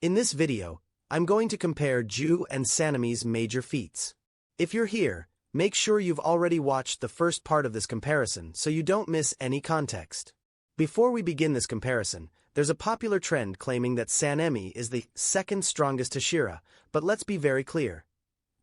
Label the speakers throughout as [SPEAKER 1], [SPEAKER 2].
[SPEAKER 1] In this video, I'm going to compare GIYU and SANEMI's major feats. If you're here, make sure you've already watched the first part of this comparison so you don't miss any context. Before we begin this comparison, there's a popular trend claiming that SANEMI is the second strongest Hashira, but let's be very clear.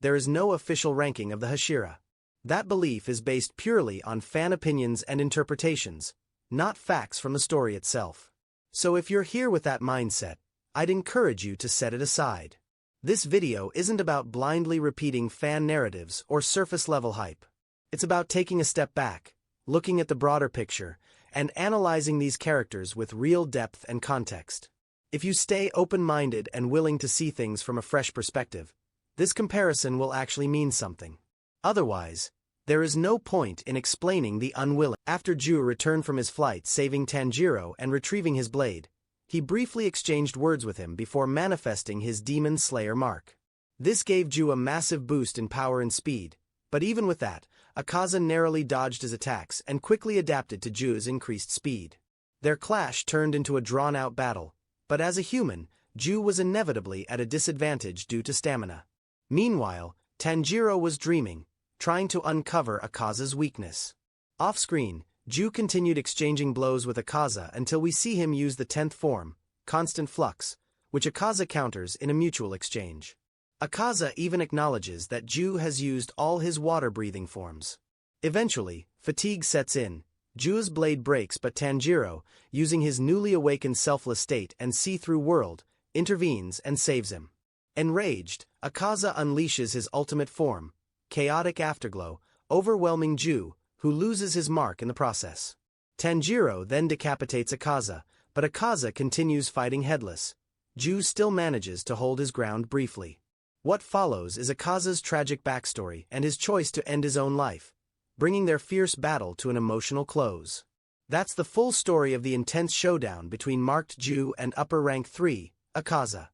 [SPEAKER 1] There is no official ranking of the Hashira. That belief is based purely on fan opinions and interpretations, not facts from the story itself. So if you're here with that mindset, I'd encourage you to set it aside. This video isn't about blindly repeating fan narratives or surface-level hype. It's about taking a step back, looking at the broader picture, and analyzing these characters with real depth and context. If you stay open-minded and willing to see things from a fresh perspective, this comparison will actually mean something. Otherwise, there is no point in explaining the unwilling. After GIYU returned from his flight saving Tanjiro and retrieving his blade, he briefly exchanged words with him before manifesting his Demon Slayer mark. This gave GIYU a massive boost in power and speed, but even with that, Akaza narrowly dodged his attacks and quickly adapted to GIYU's increased speed. Their clash turned into a drawn-out battle, but as a human, GIYU was inevitably at a disadvantage due to stamina. Meanwhile, Tanjiro was dreaming, trying to uncover Akaza's weakness. Off-screen, GIYU continued exchanging blows with Akaza until we see him use the 10th form, Constant Flux, which Akaza counters in a mutual exchange. Akaza even acknowledges that GIYU has used all his water-breathing forms. Eventually, fatigue sets in, GIYU's blade breaks, but Tanjiro, using his newly awakened selfless state and see-through world, intervenes and saves him. Enraged, Akaza unleashes his ultimate form, Chaotic Afterglow, overwhelming GIYU, who loses his mark in the process. Tanjiro then decapitates Akaza, but Akaza continues fighting headless. GIYU still manages to hold his ground briefly. What follows is Akaza's tragic backstory and his choice to end his own life, bringing their fierce battle to an emotional close. That's the full story of the intense showdown between marked GIYU and upper rank 3, Akaza.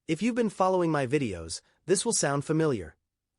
[SPEAKER 1] If you've been following my videos, this will sound familiar.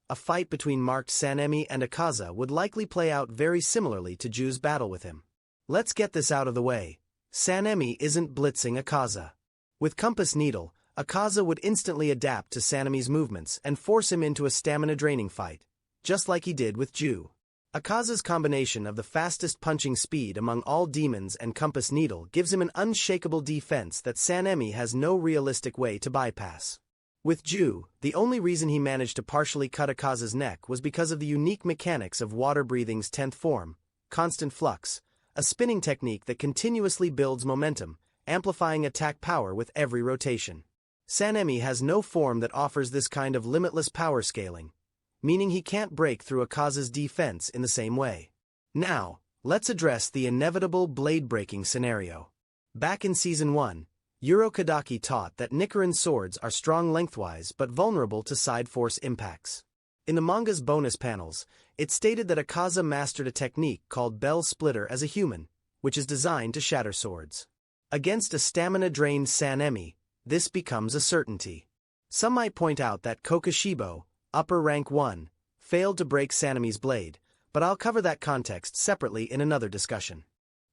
[SPEAKER 1] A fight between marked SANEMI and Akaza would likely play out very similarly to GIYU's battle with him. Let's get this out of the way. SANEMI isn't blitzing Akaza. With Compass Needle, Akaza would instantly adapt to SANEMI's movements and force him into a stamina-draining fight, just like he did with GIYU. Akaza's combination of the fastest punching speed among all demons and Compass Needle gives him an unshakable defense that SANEMI has no realistic way to bypass. With GIYU, the only reason he managed to partially cut Akaza's neck was because of the unique mechanics of water breathing's 10th form, Constant Flux, a spinning technique that continuously builds momentum, amplifying attack power with every rotation. SANEMI has no form that offers this kind of limitless power scaling, meaning he can't break through Akaza's defense in the same way. Now, let's address the inevitable blade-breaking scenario. Back in Season 1, Kadaki taught that Nichiren swords are strong lengthwise but vulnerable to side force impacts. In the manga's bonus panels, it stated that Akaza mastered a technique called Bell Splitter as a human, which is designed to shatter swords. Against a stamina-drained SANEMI, this becomes a certainty. Some might point out that Kokushibo, upper rank 1, failed to break SANEMI's blade, but I'll cover that context separately in another discussion.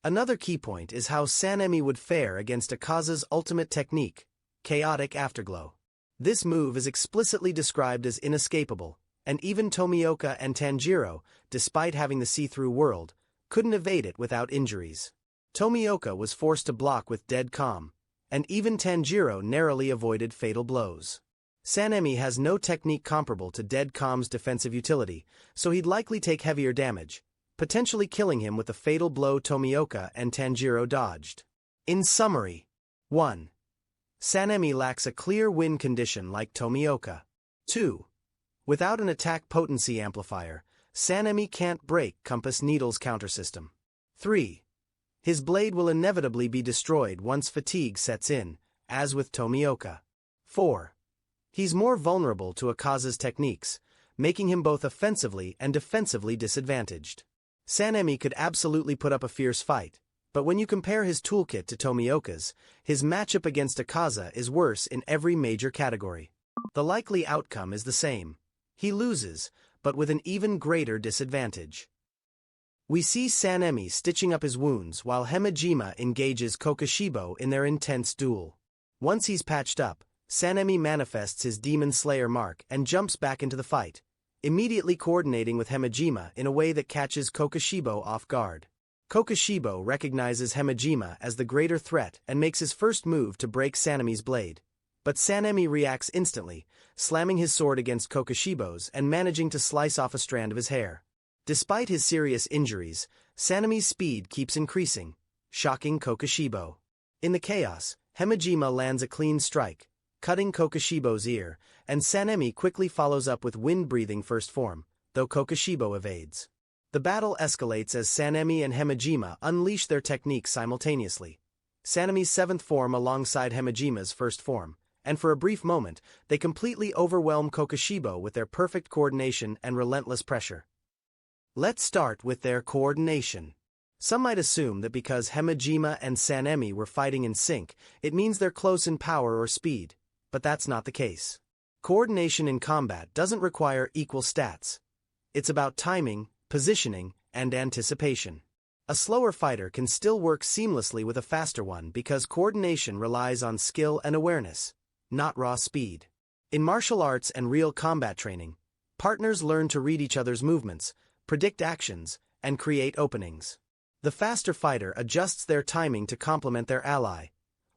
[SPEAKER 1] Another key point is how SANEMI would fare against Akaza's ultimate technique, Chaotic Afterglow. This move is explicitly described as inescapable, and even Tomioka and Tanjiro, despite having the see-through world, couldn't evade it without injuries. Tomioka was forced to block with dead calm, and even Tanjiro narrowly avoided fatal blows. SANEMI has no technique comparable to dead calm's defensive utility, so he'd likely take heavier damage, potentially killing him with the fatal blow Tomioka and Tanjiro dodged. In summary, 1. SANEMI lacks a clear win condition like Tomioka. 2. Without an attack potency amplifier, SANEMI can't break Compass Needle's countersystem. 3. His blade will inevitably be destroyed once fatigue sets in, as with Tomioka. 4. He's more vulnerable to Akaza's techniques, making him both offensively and defensively disadvantaged. SANEMI could absolutely put up a fierce fight, but when you compare his toolkit to Tomioka's, his matchup against Akaza is worse in every major category. The likely outcome is the same. He loses, but with an even greater disadvantage. We see SANEMI stitching up his wounds while Hemejima engages Kokushibo in their intense duel. Once he's patched up, SANEMI manifests his Demon Slayer mark and jumps back into the fight, immediately coordinating with Hemijima in a way that catches Kokushibo off guard. Kokushibo recognizes Hemijima as the greater threat and makes his first move to break SANEMI's blade. But SANEMI reacts instantly, slamming his sword against Kokushibo's and managing to slice off a strand of his hair. Despite his serious injuries, SANEMI's speed keeps increasing, shocking Kokushibo. In the chaos, Hemijima lands a clean strike, cutting Kokushibo's ear, and SANEMI quickly follows up with wind-breathing first form, though Kokushibo evades. The battle escalates as SANEMI and Hemijima unleash their techniques simultaneously. SANEMI's seventh form alongside Hemijima's first form, and for a brief moment, they completely overwhelm Kokushibo with their perfect coordination and relentless pressure. Let's start with their coordination. Some might assume that because Hemijima and SANEMI were fighting in sync, it means they're close in power or speed, but that's not the case. Coordination in combat doesn't require equal stats. It's about timing, positioning, and anticipation. A slower fighter can still work seamlessly with a faster one because coordination relies on skill and awareness, not raw speed. In martial arts and real combat training, partners learn to read each other's movements, predict actions, and create openings. The faster fighter adjusts their timing to complement their ally,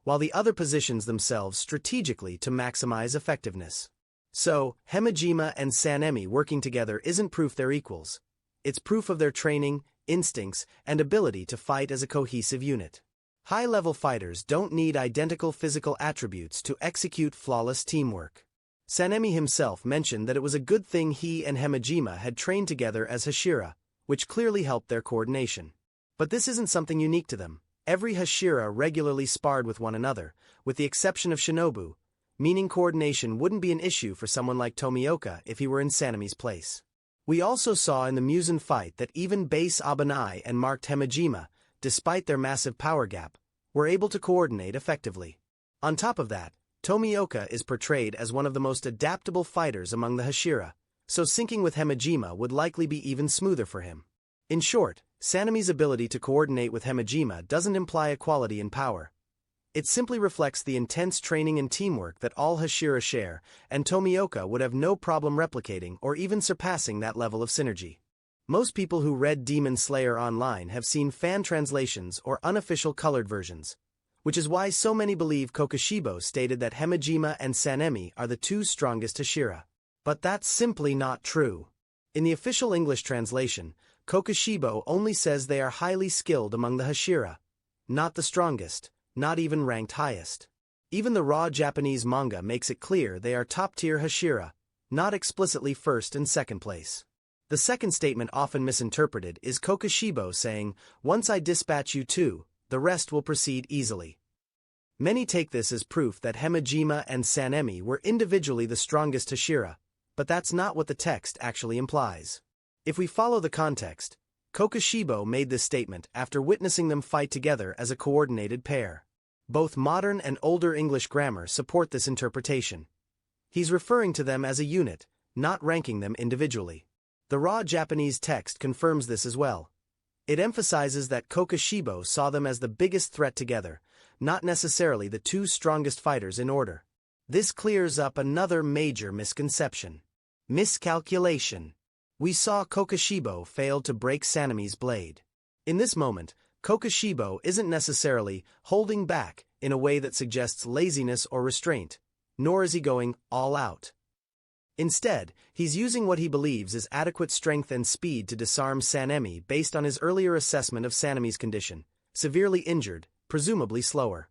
[SPEAKER 1] while the other positions themselves strategically to maximize effectiveness. So, Hemijima and SANEMI working together isn't proof they're equals. It's proof of their training, instincts, and ability to fight as a cohesive unit. High-level fighters don't need identical physical attributes to execute flawless teamwork. SANEMI himself mentioned that it was a good thing he and Hemijima had trained together as Hashira, which clearly helped their coordination. But this isn't something unique to them. Every Hashira regularly sparred with one another, with the exception of Shinobu, meaning coordination wouldn't be an issue for someone like Tomioka if he were in SANEMI's place. We also saw in the Musen fight that even base Abanai and marked Hemijima, despite their massive power gap, were able to coordinate effectively. On top of that, Tomioka is portrayed as one of the most adaptable fighters among the Hashira, so syncing with Hemijima would likely be even smoother for him. In short, SANEMI's ability to coordinate with Hemijima doesn't imply equality in power. It simply reflects the intense training and teamwork that all Hashira share, and Tomioka would have no problem replicating or even surpassing that level of synergy. Most people who read Demon Slayer online have seen fan translations or unofficial colored versions, which is why so many believe Kokushibo stated that Hemijima and SANEMI are the two strongest Hashira. But that's simply not true. In the official English translation, Kokushibo only says they are highly skilled among the Hashira, not the strongest, not even ranked highest. Even the raw Japanese manga makes it clear they are top-tier Hashira, not explicitly first and second place. The second statement often misinterpreted is Kokushibo saying, "Once I dispatch you two, the rest will proceed easily." Many take this as proof that Hemijima and SANEMI were individually the strongest Hashira, but that's not what the text actually implies. If we follow the context, Kokushibo made this statement after witnessing them fight together as a coordinated pair. Both modern and older English grammar support this interpretation. He's referring to them as a unit, not ranking them individually. The raw Japanese text confirms this as well. It emphasizes that Kokushibo saw them as the biggest threat together, not necessarily the two strongest fighters in order. This clears up another major misconception. Miscalculation. We saw Kokushibo fail to break SANEMI's blade. In this moment, Kokushibo isn't necessarily holding back in a way that suggests laziness or restraint, nor is he going all out. Instead, he's using what he believes is adequate strength and speed to disarm SANEMI based on his earlier assessment of SANEMI's condition, severely injured, presumably slower.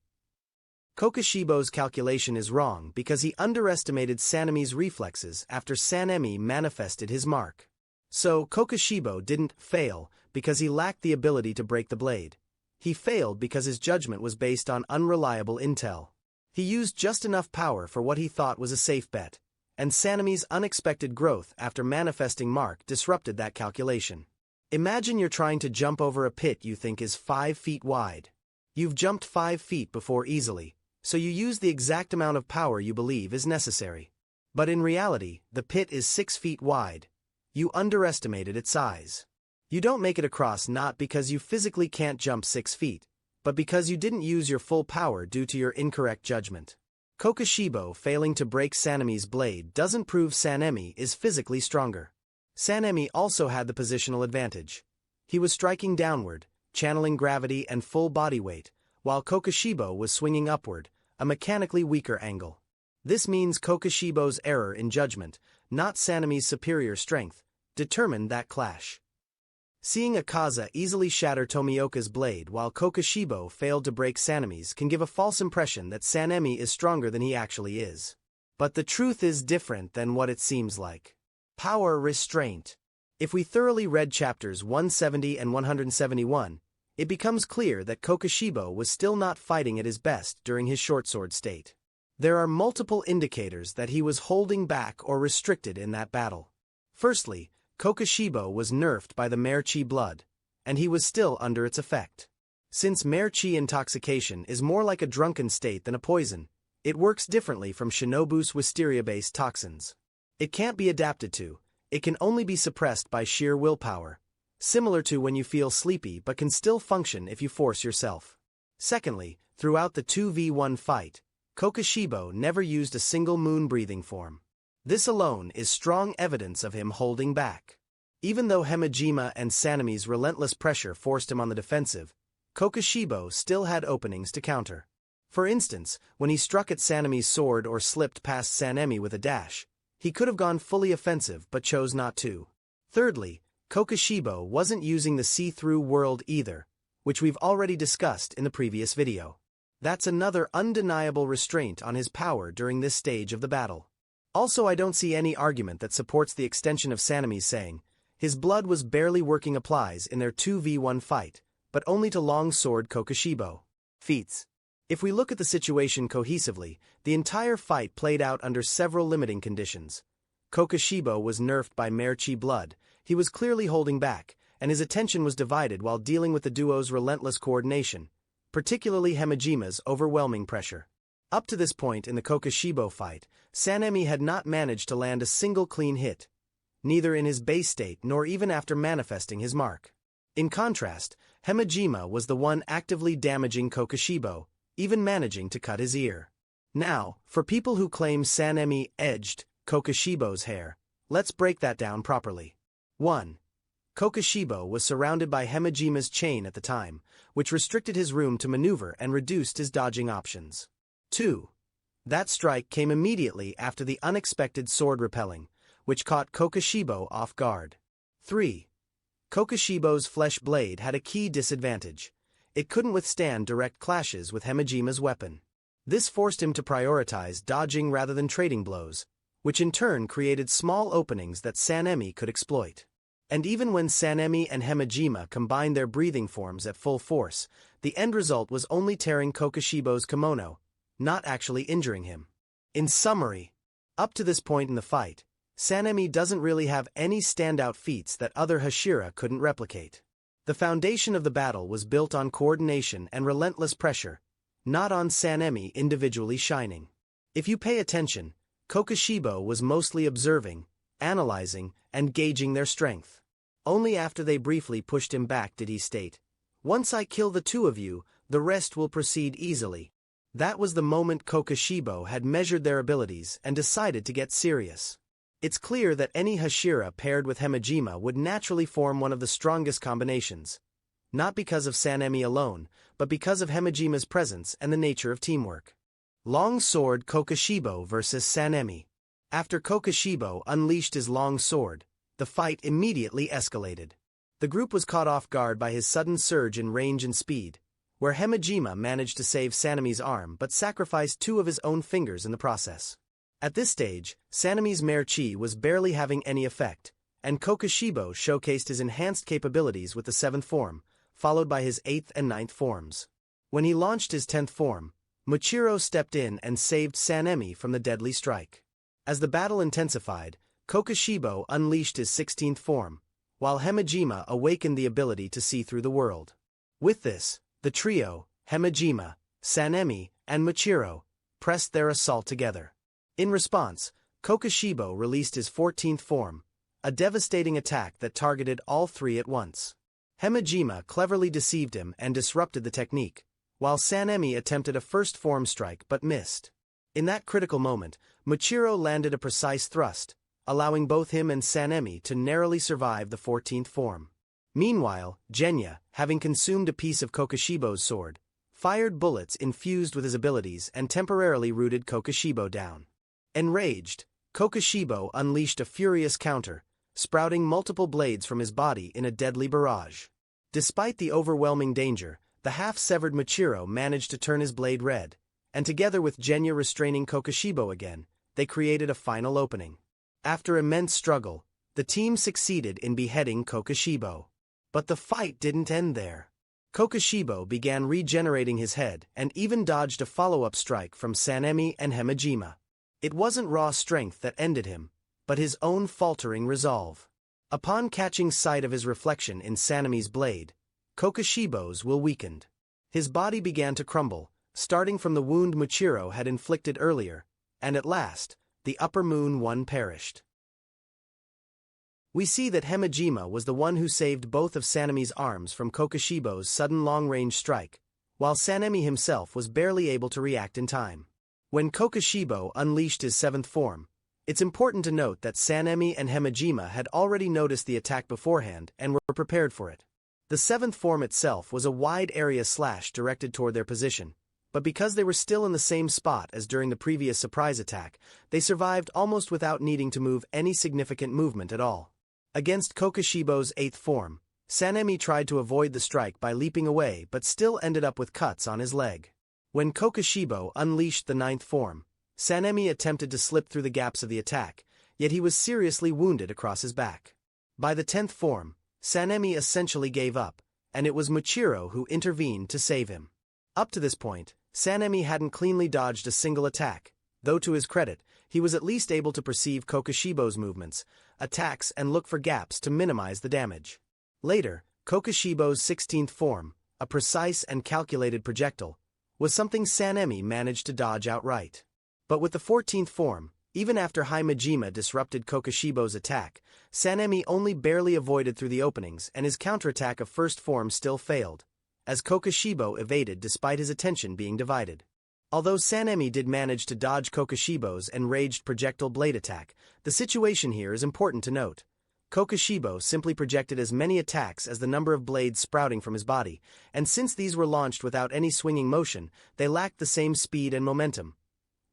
[SPEAKER 1] Kokushibo's calculation is wrong because he underestimated SANEMI's reflexes after SANEMI manifested his mark. So, Kokushibo didn't fail because he lacked the ability to break the blade. He failed because his judgment was based on unreliable intel. He used just enough power for what he thought was a safe bet, and SANEMI's unexpected growth after manifesting mark disrupted that calculation. Imagine you're trying to jump over a pit you think is 5 feet wide. You've jumped 5 feet before easily, so you use the exact amount of power you believe is necessary. But in reality, the pit is 6 feet wide. You underestimated its size. You don't make it across not because you physically can't jump 6 feet, but because you didn't use your full power due to your incorrect judgment. Kokushibo failing to break SANEMI's blade doesn't prove SANEMI is physically stronger. SANEMI also had the positional advantage. He was striking downward, channeling gravity and full body weight, while Kokushibo was swinging upward, a mechanically weaker angle. This means Kokushibo's error in judgment, not SANEMI's superior strength, determined that clash. Seeing Akaza easily shatter Tomioka's blade while Kokushibo failed to break SANEMI's can give a false impression that SANEMI is stronger than he actually is. But the truth is different than what it seems like. Power restraint. If we thoroughly read chapters 170 and 171, it becomes clear that Kokushibo was still not fighting at his best during his short sword state. There are multiple indicators that he was holding back or restricted in that battle. Firstly, Kokushibo was nerfed by the Mare Chi blood, and he was still under its effect. Since Mare Chi intoxication is more like a drunken state than a poison, it works differently from Shinobu's wisteria-based toxins. It can't be adapted to, it can only be suppressed by sheer willpower, similar to when you feel sleepy but can still function if you force yourself. Secondly, throughout the 2v1 fight, Kokushibo never used a single moon-breathing form. This alone is strong evidence of him holding back. Even though Hemijima and SANEMI's relentless pressure forced him on the defensive, Kokushibo still had openings to counter. For instance, when he struck at SANEMI's sword or slipped past SANEMI with a dash, he could have gone fully offensive but chose not to. Thirdly, Kokushibo wasn't using the see-through world either, which we've already discussed in the previous video. That's another undeniable restraint on his power during this stage of the battle. Also, I don't see any argument that supports the extension of SANEMI's saying, his blood was barely working applies in their 2v1 fight, but only to longsword Kokushibo. Feats. If we look at the situation cohesively, the entire fight played out under several limiting conditions. Kokushibo was nerfed by Mare Chi blood, he was clearly holding back, and his attention was divided while dealing with the duo's relentless coordination, particularly Hemijima's overwhelming pressure. Up to this point in the Kokushibo fight, SANEMI had not managed to land a single clean hit, neither in his base state nor even after manifesting his mark. In contrast, Hemijima was the one actively damaging Kokushibo, even managing to cut his ear. Now, for people who claim SANEMI edged Kokushibo's hair, let's break that down properly. 1. Kokushibo was surrounded by Hemijima's chain at the time, which restricted his room to maneuver and reduced his dodging options. 2. That strike came immediately after the unexpected sword repelling, which caught Kokushibo off guard. 3. Kokushibo's flesh blade had a key disadvantage. It couldn't withstand direct clashes with Hemijima's weapon. This forced him to prioritize dodging rather than trading blows, which in turn created small openings that SANEMI could exploit. And even when SANEMI and Hemijima combined their breathing forms at full force, the end result was only tearing Kokushibo's kimono, not actually injuring him. In summary, up to this point in the fight, SANEMI doesn't really have any standout feats that other Hashira couldn't replicate. The foundation of the battle was built on coordination and relentless pressure, not on SANEMI individually shining. If you pay attention, Kokushibo was mostly observing, analyzing, and gauging their strength. Only after they briefly pushed him back did he state, "Once I kill the two of you, the rest will proceed easily." That was the moment Kokushibo had measured their abilities and decided to get serious. It's clear that any Hashira paired with Hemijima would naturally form one of the strongest combinations, not because of SANEMI alone, but because of Hemijima's presence and the nature of teamwork. Long sword Kokushibo versus SANEMI. After Kokushibo unleashed his long sword, the fight immediately escalated. The group was caught off guard by his sudden surge in range and speed, where Hemijima managed to save SANEMI's arm but sacrificed two of his own fingers in the process. At this stage, SANEMI's Mare Chi was barely having any effect, and Kokushibo showcased his enhanced capabilities with the 7th form, followed by his 8th and 9th forms. When he launched his 10th form, Muchiro stepped in and saved SANEMI from the deadly strike. As the battle intensified, Kokushibo unleashed his 16th form, while Hemijima awakened the ability to see through the world. With this, the trio, Hemijima, SANEMI, and Muchiro, pressed their assault together. In response, Kokushibo released his 14th form, a devastating attack that targeted all three at once. Hemijima cleverly deceived him and disrupted the technique, while SANEMI attempted a first form strike but missed. In that critical moment, Muchiro landed a precise thrust, allowing both him and SANEMI to narrowly survive the 14th form. Meanwhile, Genya, having consumed a piece of Kokoshibo's sword, fired bullets infused with his abilities and temporarily rooted Kokoshibo down. Enraged, Kokoshibo unleashed a furious counter, sprouting multiple blades from his body in a deadly barrage. Despite the overwhelming danger, the half-severed Muchiro managed to turn his blade red, and together with Genya restraining Kokoshibo again, they created a final opening. After immense struggle, the team succeeded in beheading Kokoshibo. But the fight didn't end there. Kokoshibo began regenerating his head and even dodged a follow-up strike from SANEMI and Himejima. It wasn't raw strength that ended him, but his own faltering resolve. Upon catching sight of his reflection in SANEMI's blade, Kokoshibo's will weakened. His body began to crumble, starting from the wound Muchiro had inflicted earlier, and at last, the Upper Moon One perished. We see that Himejima was the one who saved both of SANEMI's arms from Kokoshibo's sudden long-range strike, while SANEMI himself was barely able to react in time. When Kokoshibo unleashed his 7th form, it's important to note that SANEMI and Himejima had already noticed the attack beforehand and were prepared for it. The 7th form itself was a wide-area slash directed toward their position, but because they were still in the same spot as during the previous surprise attack, they survived almost without needing to move any significant movement at all. Against Kokoshibo's 8th form, SANEMI tried to avoid the strike by leaping away but still ended up with cuts on his leg. When Kokoshibo unleashed the 9th form, SANEMI attempted to slip through the gaps of the attack, yet he was seriously wounded across his back. By the 10th form, SANEMI essentially gave up, and it was Muchiro who intervened to save him. Up to this point, SANEMI hadn't cleanly dodged a single attack, though to his credit, he was at least able to perceive Kokoshibo's movements, attacks and look for gaps to minimize the damage. Later, Kokoshibo's 16th form, a precise and calculated projectile, was something SANEMI managed to dodge outright. But with the 14th form, even after Himejima disrupted Kokoshibo's attack, SANEMI only barely avoided through the openings and his counterattack of 1st form still failed, as Kokoshibo evaded despite his attention being divided. Although SANEMI did manage to dodge Kokoshibo's enraged projectile blade attack, the situation here is important to note. Kokoshibo simply projected as many attacks as the number of blades sprouting from his body, and since these were launched without any swinging motion, they lacked the same speed and momentum,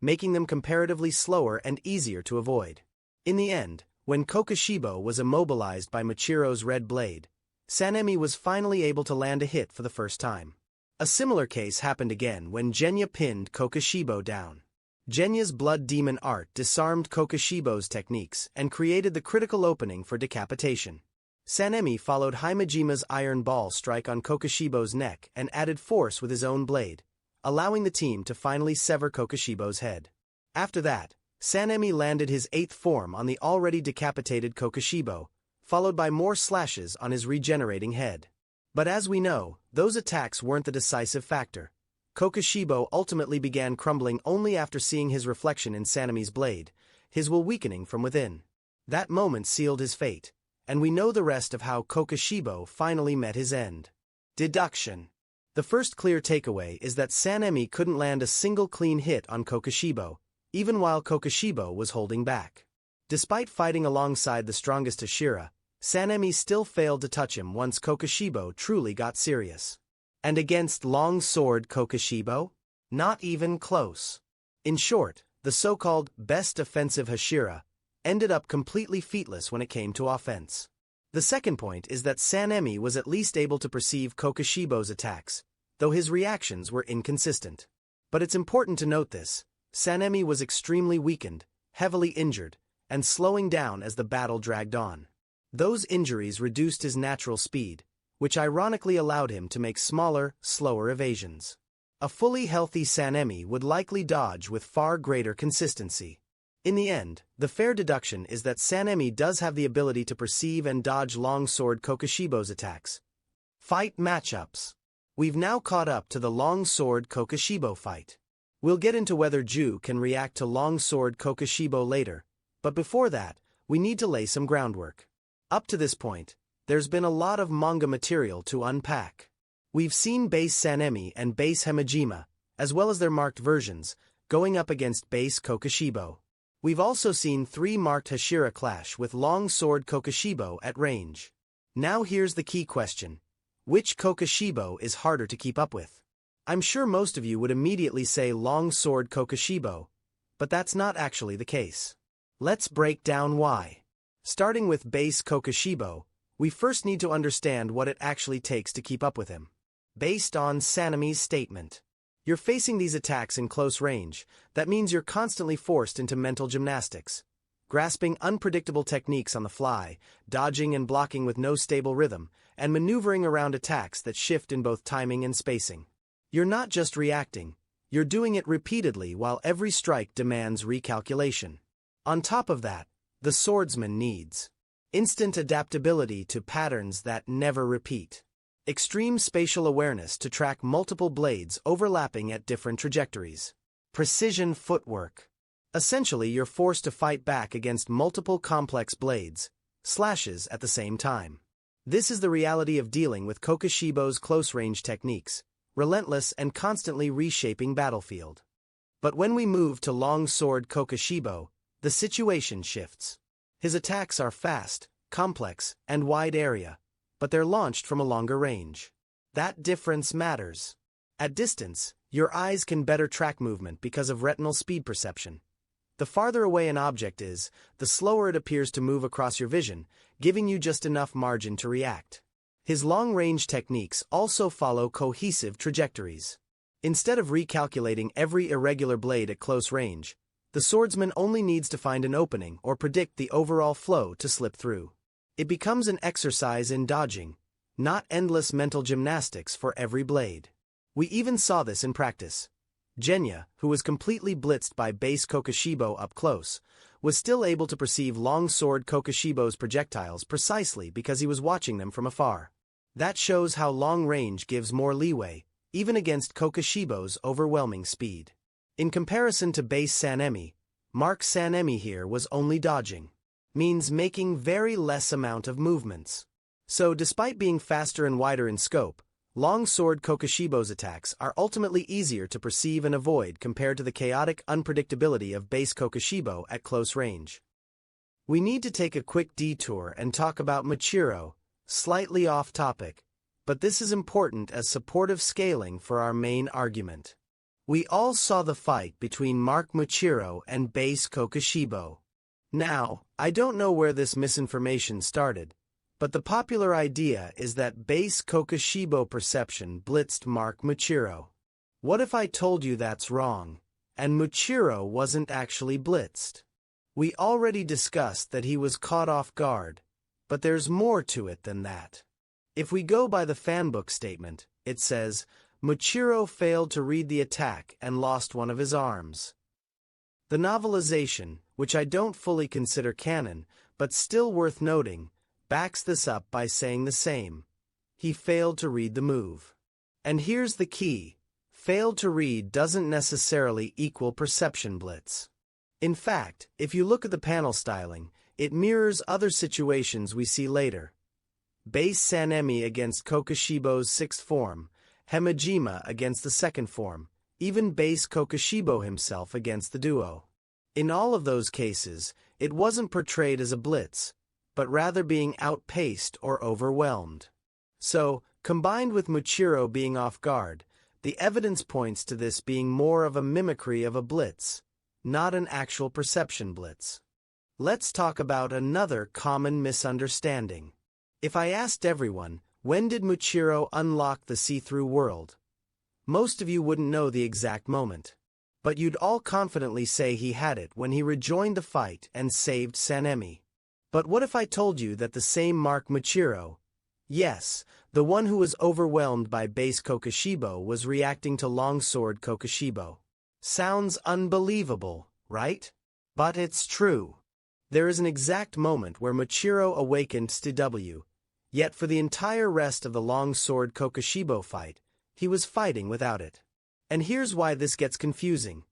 [SPEAKER 1] making them comparatively slower and easier to avoid. In the end, when Kokoshibo was immobilized by Muchiro's red blade, SANEMI was finally able to land a hit for the first time. A similar case happened again when Genya pinned Kokoshibo down. Genya's blood demon art disarmed Kokoshibo's techniques and created the critical opening for decapitation. SANEMI followed Himejima's iron ball strike on Kokoshibo's neck and added force with his own blade, allowing the team to finally sever Kokoshibo's head. After that, SANEMI landed his 8th form on the already decapitated Kokoshibo, followed by more slashes on his regenerating head. But as we know, those attacks weren't the decisive factor. Kokoshibo ultimately began crumbling only after seeing his reflection in SANEMI's blade, his will weakening from within. That moment sealed his fate, and we know the rest of how Kokoshibo finally met his end. Deduction. The first clear takeaway is that SANEMI couldn't land a single clean hit on Kokoshibo, even while Kokoshibo was holding back. Despite fighting alongside the strongest Hashira, SANEMI still failed to touch him once Kokoshibo truly got serious. And against Long Sword Kokoshibo? Not even close. In short, the so-called best offensive Hashira ended up completely featless when it came to offense. The second point is that SANEMI was at least able to perceive Kokoshibo's attacks, though his reactions were inconsistent. But it's important to note this: SANEMI was extremely weakened, heavily injured, and slowing down as the battle dragged on. Those injuries reduced his natural speed, which ironically allowed him to make smaller, slower evasions. A fully healthy SANEMI would likely dodge with far greater consistency. In the end, the fair deduction is that SANEMI does have the ability to perceive and dodge Long Sword Kokoshibo's attacks. Fight matchups. We've now caught up to the Long Sword Kokoshibo fight. We'll get into whether Ju can react to Long Sword Kokoshibo later, but before that, we need to lay some groundwork. Up to this point, there's been a lot of manga material to unpack. We've seen base SANEMI and base Himejima, as well as their marked versions, going up against base Kokushibo. We've also seen 3 marked Hashira clash with long sword Kokushibo at range. Now here's the key question. Which Kokushibo is harder to keep up with? I'm sure most of you would immediately say long sword Kokushibo, but that's not actually the case. Let's break down why. Starting with base Kokushibo, we first need to understand what it actually takes to keep up with him. Based on SANEMI's statement, you're facing these attacks in close range. That means you're constantly forced into mental gymnastics, grasping unpredictable techniques on the fly, dodging and blocking with no stable rhythm, and maneuvering around attacks that shift in both timing and spacing. You're not just reacting, you're doing it repeatedly while every strike demands recalculation. On top of that, the swordsman needs instant adaptability to patterns that never repeat. Extreme spatial awareness to track multiple blades overlapping at different trajectories. Precision footwork. Essentially, you're forced to fight back against multiple complex blades, slashes at the same time. This is the reality of dealing with Kokushibo's close-range techniques, relentless and constantly reshaping battlefield. But when we move to long sword Kokushibo, the situation shifts. His attacks are fast, complex, and wide area, but they're launched from a longer range. That difference matters. At distance, your eyes can better track movement because of retinal speed perception. The farther away an object is, the slower it appears to move across your vision, giving you just enough margin to react. His long-range techniques also follow cohesive trajectories. Instead of recalculating every irregular blade at close range, the swordsman only needs to find an opening or predict the overall flow to slip through. It becomes an exercise in dodging, not endless mental gymnastics for every blade. We even saw this in practice. Genya, who was completely blitzed by base Kokushibo up close, was still able to perceive long sword Kokushibo's projectiles precisely because he was watching them from afar. That shows how long range gives more leeway, even against Kokushibo's overwhelming speed. In comparison to base SANEMI, Mark SANEMI here was only dodging. Means making very less amount of movements. So despite being faster and wider in scope, long sword Kokushibo's attacks are ultimately easier to perceive and avoid compared to the chaotic unpredictability of base Kokushibo at close range. We need to take a quick detour and talk about Michiro, slightly off topic, but this is important as supportive scaling for our main argument. We all saw the fight between Mark Michiro and base Kokushibo. Now, I don't know where this misinformation started, but the popular idea is that base Kokushibo perception blitzed Mark Michiro. What if I told you that's wrong, and Michiro wasn't actually blitzed? We already discussed that he was caught off guard, but there's more to it than that. If we go by the fanbook statement, it says, Michiro failed to read the attack and lost one of his arms. The novelization, which I don't fully consider canon, but still worth noting, backs this up by saying the same. He failed to read the move. And here's the key. Failed to read doesn't necessarily equal perception blitz. In fact, if you look at the panel styling, it mirrors other situations we see later. Base SANEMI against Kokushibo's sixth form, Hemijima against the second form, even base Kokushibo himself against the duo. In all of those cases, it wasn't portrayed as a blitz, but rather being outpaced or overwhelmed. So, combined with Michiro being off guard, the evidence points to this being more of a mimicry of a blitz, not an actual perception blitz. Let's talk about another common misunderstanding. If I asked everyone, when did Michiro unlock the see-through world? Most of you wouldn't know the exact moment. But you'd all confidently say he had it when he rejoined the fight and saved SANEMI. But what if I told you that the same Mark Michiro, yes, the one who was overwhelmed by base Kokushibo, was reacting to longsword Kokushibo? Sounds unbelievable, right? But it's true. There is an exact moment where Michiro awakened STW, yet for the entire rest of the longsword Kokushibo fight, he was fighting without it. And here's why this gets confusing.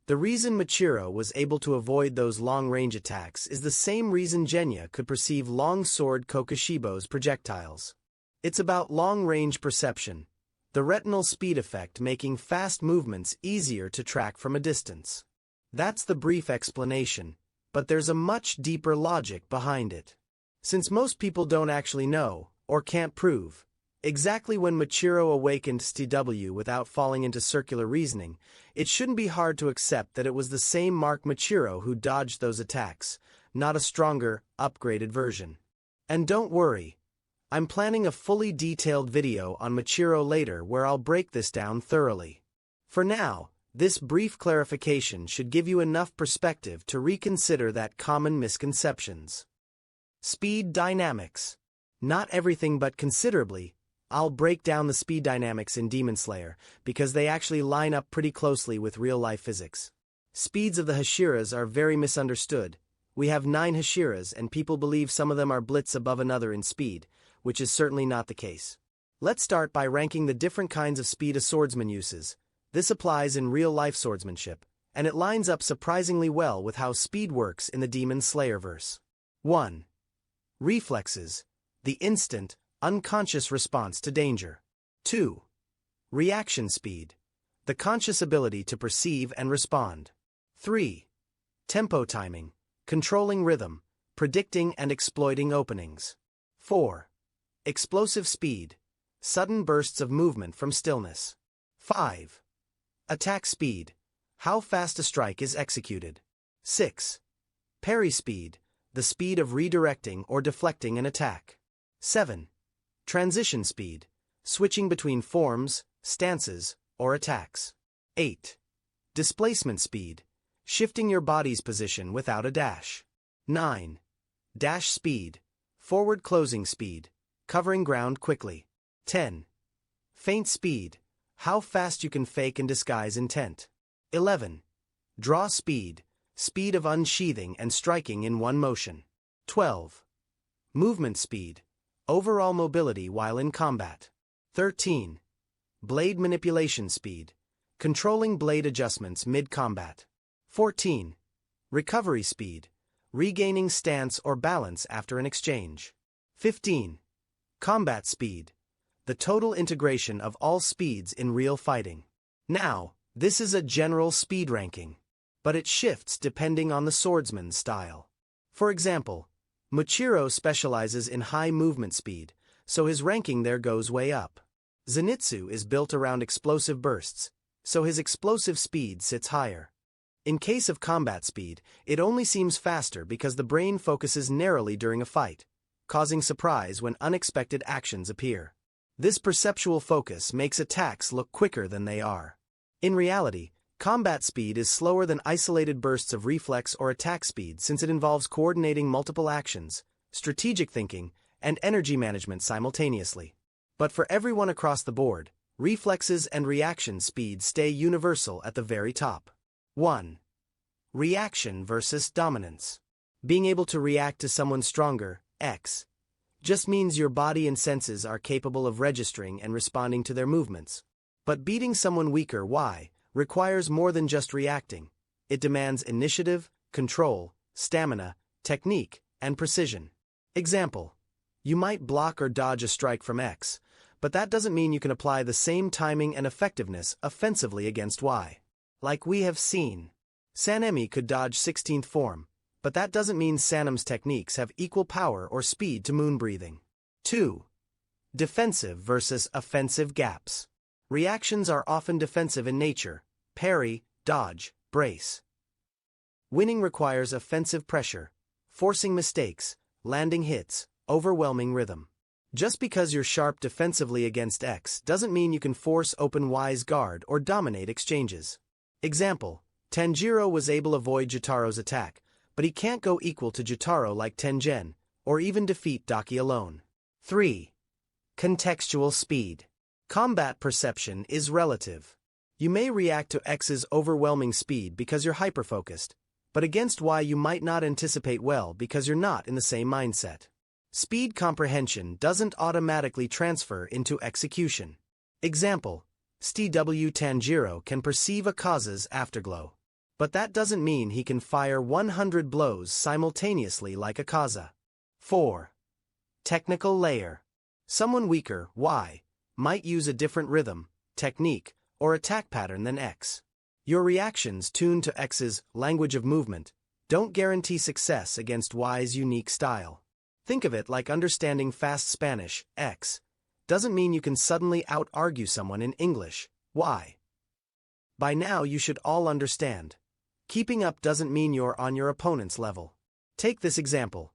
[SPEAKER 1] The reason Michiro was able to avoid those long-range attacks is the same reason Genya could perceive long-sword Kokushibo's projectiles. It's about long-range perception. the retinal speed effect making fast movements easier to track from a distance. That's the brief explanation, but there's a much deeper logic behind it. Since most people don't actually know, or can't prove, exactly when Machiro awakened STW without falling into circular reasoning, it shouldn't be hard to accept that it was the same Mark Machiro who dodged those attacks, not a stronger, upgraded version. And don't worry, I'm planning a fully detailed video on Machiro later where I'll break this down thoroughly. For now, this brief clarification should give you enough perspective to reconsider that common misconceptions. Speed dynamics. Not everything but considerably. I'll break down the speed dynamics in Demon Slayer, because they actually line up pretty closely with real-life physics. Speeds of the Hashiras are very misunderstood. We have 9 Hashiras and people believe some of them are blitz above another in speed, which is certainly not the case. Let's start by ranking the different kinds of speed a swordsman uses. This applies in real-life swordsmanship, and it lines up surprisingly well with how speed works in the Demon Slayer verse. 1. Reflexes, the instant, unconscious response to danger. 2. Reaction speed, the conscious ability to perceive and respond. 3. Tempo timing, controlling rhythm, predicting and exploiting openings. 4. Explosive speed, sudden bursts of movement from stillness. 5. Attack speed, how fast a strike is executed. 6. Parry speed, the speed of redirecting or deflecting an attack. 7. Transition speed, switching between forms, stances, or attacks. 8. Displacement speed, shifting your body's position without a dash. 9. Dash speed, forward closing speed, covering ground quickly. 10. Feint speed, how fast you can fake and disguise intent. 11. Draw speed, speed of unsheathing and striking in one motion. 12. Movement speed, overall mobility while in combat. 13. Blade manipulation speed, controlling blade adjustments mid-combat. 14. Recovery speed, regaining stance or balance after an exchange. 15. Combat speed, the total integration of all speeds in real fighting. Now, this is a general speed ranking, but it shifts depending on the swordsman's style. For example, Machiro specializes in high movement speed, so his ranking there goes way up. Zenitsu is built around explosive bursts, so his explosive speed sits higher. In case of combat speed, it only seems faster because the brain focuses narrowly during a fight, causing surprise when unexpected actions appear. This perceptual focus makes attacks look quicker than they are. In reality, combat speed is slower than isolated bursts of reflex or attack speed since it involves coordinating multiple actions, strategic thinking, and energy management simultaneously. But for everyone across the board, reflexes and reaction speed stay universal at the very top. 1. Reaction versus dominance. Being able to react to someone stronger, X, just means your body and senses are capable of registering and responding to their movements. But beating someone weaker, Y, requires more than just reacting. It demands initiative, control, stamina, technique, and precision. Example: you might block or dodge a strike from X, but that doesn't mean you can apply the same timing and effectiveness offensively against Y. Like we have seen, SANEMI could dodge 16th form, but that doesn't mean Sanem's techniques have equal power or speed to moon breathing. 2. Defensive versus offensive gaps. Reactions are often defensive in nature: parry, dodge, brace. Winning requires offensive pressure, forcing mistakes, landing hits, overwhelming rhythm. Just because you're sharp defensively against X doesn't mean you can force open Y's guard or dominate exchanges. Example: Tanjiro was able to avoid Jotaro's attack, but he can't go equal to Jotaro like Tengen, or even defeat Daki alone. 3. Contextual speed. Combat perception is relative. You may react to X's overwhelming speed because you're hyper-focused, but against Y you might not anticipate well because you're not in the same mindset. Speed comprehension doesn't automatically transfer into execution. Example: STW Tanjiro can perceive Akaza's afterglow, but that doesn't mean he can fire 100 blows simultaneously like Akaza. 4. Technical layer. Someone weaker, Y, might use a different rhythm, technique, or attack pattern than X. Your reactions tuned to X's language of movement don't guarantee success against Y's unique style. Think of it like understanding fast Spanish, X, doesn't mean you can suddenly out-argue someone in English, Y. By now you should all understand. Keeping up doesn't mean you're on your opponent's level. Take this example.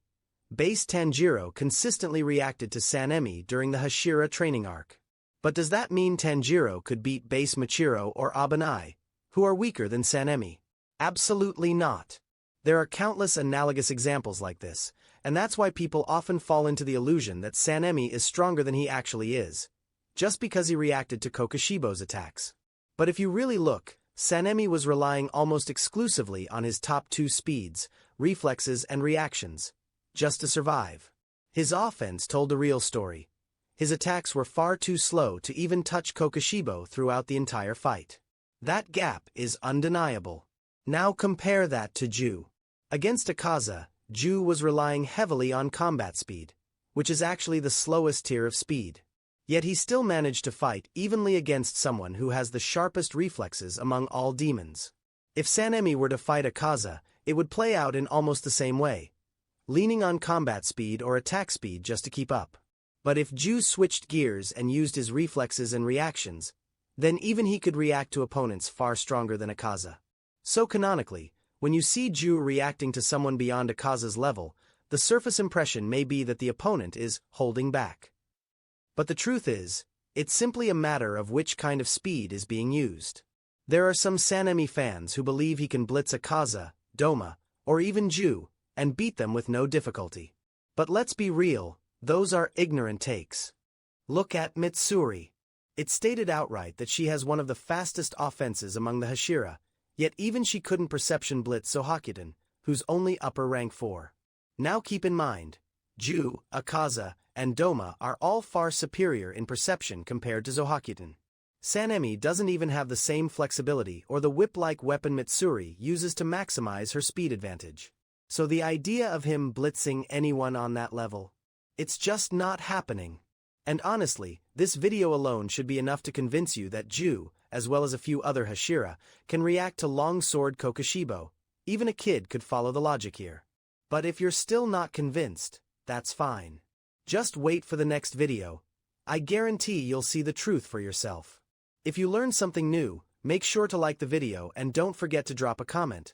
[SPEAKER 1] Base Tanjiro consistently reacted to SANEMI during the Hashira training arc. But does that mean Tanjiro could beat Base Michiro or Abanai, who are weaker than SANEMI? Absolutely not. There are countless analogous examples like this, and that's why people often fall into the illusion that SANEMI is stronger than he actually is, just because he reacted to Kokushibo's attacks. But if you really look, SANEMI was relying almost exclusively on his top two speeds, reflexes and reactions, just to survive. His offense told the real story. His attacks were far too slow to even touch Kokushibo throughout the entire fight. That gap is undeniable. Now compare that to GIYU. Against Akaza, GIYU was relying heavily on combat speed, which is actually the slowest tier of speed. Yet he still managed to fight evenly against someone who has the sharpest reflexes among all demons. If SANEMI were to fight Akaza, it would play out in almost the same way, leaning on combat speed or attack speed just to keep up. But if GIYU switched gears and used his reflexes and reactions, then even he could react to opponents far stronger than Akaza. So canonically, when you see GIYU reacting to someone beyond Akaza's level, the surface impression may be that the opponent is holding back. But the truth is, it's simply a matter of which kind of speed is being used. There are some SANEMI fans who believe he can blitz Akaza, Doma, or even GIYU, and beat them with no difficulty. But let's be real, those are ignorant takes. Look at Mitsuri. It's stated outright that she has one of the fastest offenses among the Hashira, yet even she couldn't perception blitz Zohakiden, who's only upper rank 4. Now keep in mind, GIYU, Akaza, and Doma are all far superior in perception compared to Zohakiden. SANEMI doesn't even have the same flexibility or the whip-like weapon Mitsuri uses to maximize her speed advantage. So the idea of him blitzing anyone on that level, it's just not happening. And honestly, this video alone should be enough to convince you that GIYU, as well as a few other Hashira, can react to Longsword Kokushibo. Even a kid could follow the logic here. But if you're still not convinced, that's fine. Just wait for the next video. I guarantee you'll see the truth for yourself. If you learned something new, make sure to like the video and don't forget to drop a comment.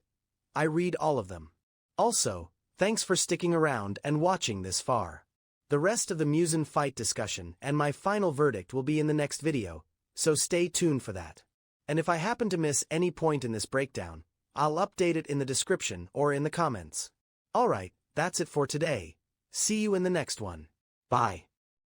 [SPEAKER 1] I read all of them. Also, thanks for sticking around and watching this far. The rest of the Musen fight discussion and my final verdict will be in the next video, so stay tuned for that. And if I happen to miss any point in this breakdown, I'll update it in the description or in the comments. Alright, that's it for today. See you in the next one. Bye.